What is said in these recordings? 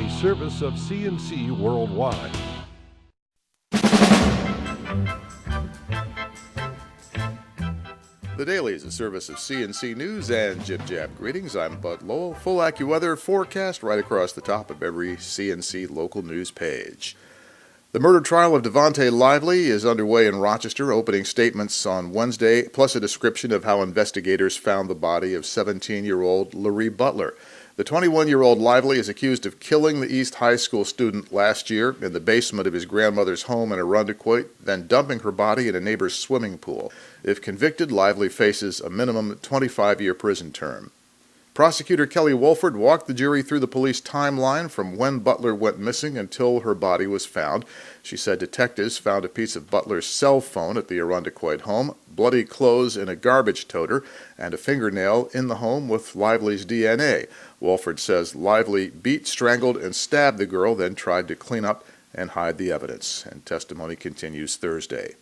a service of CNC Worldwide. The Daily is a service of CNC News and Jib Jab Greetings. I'm Bud Lowell. Full AccuWeather forecast right across the top of every CNC local news page. The murder trial of Devontae Lively is underway in Rochester, opening statements on Wednesday, plus a description of how investigators found the body of 17-year-old Larry Butler. The 21-year-old Lively is accused of killing the East High School student last year in the basement of his grandmother's home in Arundequoit, then dumping her body in a neighbor's swimming pool. If convicted, Lively faces a minimum 25-year prison term. Prosecutor Kelly Wolford walked the jury through the police timeline from when Butler went missing until her body was found. She said detectives found a piece of Butler's cell phone at the Arundequoit home, bloody clothes in a garbage toter, and a fingernail in the home with Lively's DNA. Wolford says Lively beat, strangled, and stabbed the girl, then tried to clean up and hide the evidence. And testimony continues Thursday.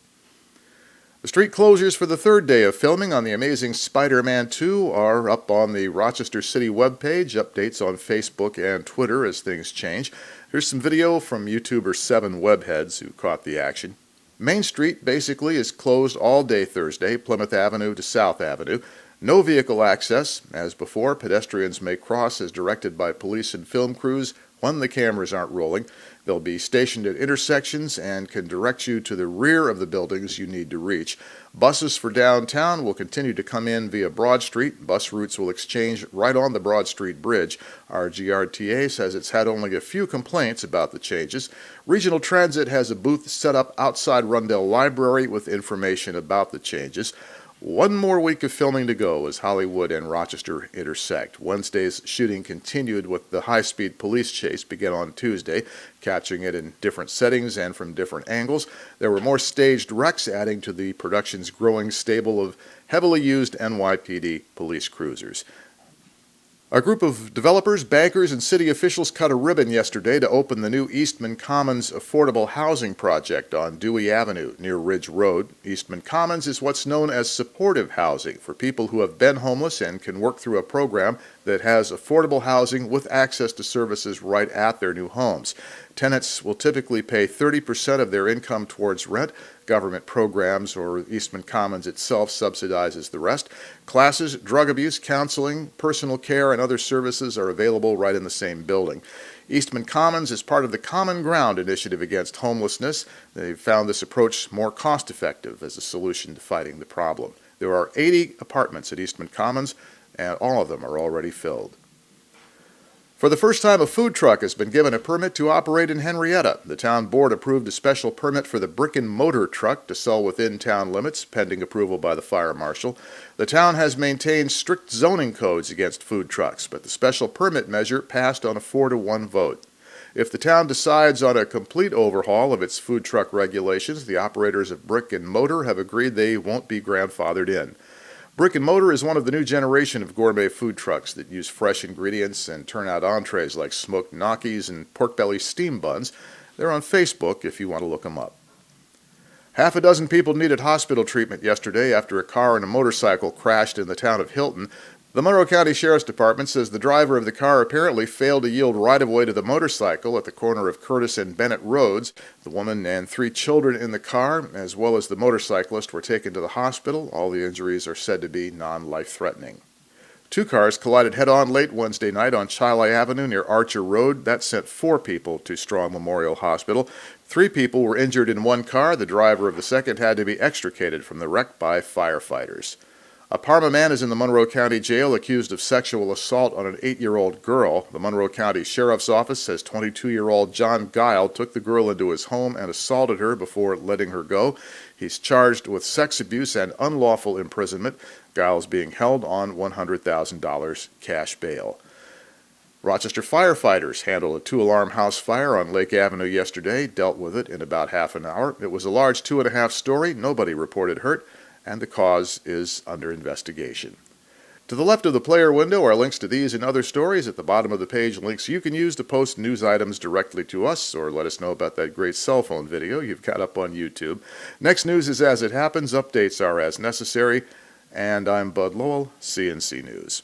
The street closures for the third day of filming on The Amazing Spider-Man 2 are up on the Rochester City webpage. Updates on Facebook and Twitter as things change. Here's some video from YouTuber 7 Webheads who caught the action. Main Street basically is closed all day Thursday, Plymouth Avenue to South Avenue. No vehicle access. As before, pedestrians may cross as directed by police and film crews when the cameras aren't rolling. They'll be stationed at intersections and can direct you to the rear of the buildings you need to reach. Buses for downtown will continue to come in via Broad Street. Bus routes will exchange right on the Broad Street Bridge. Our GRTA says it's had only a few complaints about the changes. Regional Transit has a booth set up outside Rundell Library with information about the changes. One more week of filming to go as Hollywood and Rochester intersect. Wednesday's shooting continued with the high-speed police chase began on Tuesday, capturing it in different settings and from different angles. There were more staged wrecks, adding to the production's growing stable of heavily used NYPD police cruisers. A group of developers, bankers, and city officials cut a ribbon yesterday to open the new Eastman Commons affordable housing project on Dewey Avenue near Ridge Road. Eastman Commons is what's known as supportive housing for people who have been homeless and can work through a program that has affordable housing with access to services right at their new homes. Tenants will typically pay 30% of their income towards rent. Government programs or Eastman Commons itself subsidizes the rest. Classes, drug abuse, counseling, personal care, and other services are available right in the same building. Eastman Commons is part of the Common Ground initiative against homelessness. They've found this approach more cost-effective as a solution to fighting the problem. There are 80 apartments at Eastman Commons, and all of them are already filled. For the first time, a food truck has been given a permit to operate in Henrietta. The town board approved a special permit for the brick and mortar truck to sell within town limits, pending approval by the fire marshal. The town has maintained strict zoning codes against food trucks, but the special permit measure passed on a 4-1 vote. If the town decides on a complete overhaul of its food truck regulations, the operators of Brick and Mortar have agreed they won't be grandfathered in. Brick and Mortar is one of the new generation of gourmet food trucks that use fresh ingredients and turn out entrees like smoked gnocchis and pork belly steam buns. They're on Facebook if you want to look them up. Half a dozen people needed hospital treatment yesterday after a car and a motorcycle crashed in the town of Hilton. The Monroe County Sheriff's Department says the driver of the car apparently failed to yield right-of-way to the motorcycle at the corner of Curtis and Bennett Roads. The woman and 3 children in the car, as well as the motorcyclist, were taken to the hospital. All the injuries are said to be non-life-threatening. 2 cars collided head-on late Wednesday night on Chiley Avenue near Archer Road. That sent 4 people to Strong Memorial Hospital. 3 people were injured in one car. The driver of the second had to be extricated from the wreck by firefighters. A Parma man is in the Monroe County Jail accused of sexual assault on an 8-year-old girl. The Monroe County Sheriff's Office says 22-year-old John Guile took the girl into his home and assaulted her before letting her go. He's charged with sex abuse and unlawful imprisonment. Guile's being held on $100,000 cash bail. Rochester firefighters handled a 2-alarm house fire on Lake Avenue yesterday, dealt with it in about half an hour. It was a large 2.5-story. Nobody reported hurt, and the cause is under investigation. To the left of the player window are links to these and other stories. At the bottom of the page, links you can use to post news items directly to us or let us know about that great cell phone video you've got up on YouTube. Next news is as it happens, updates are as necessary, and I'm Bud Lowell, CNC News.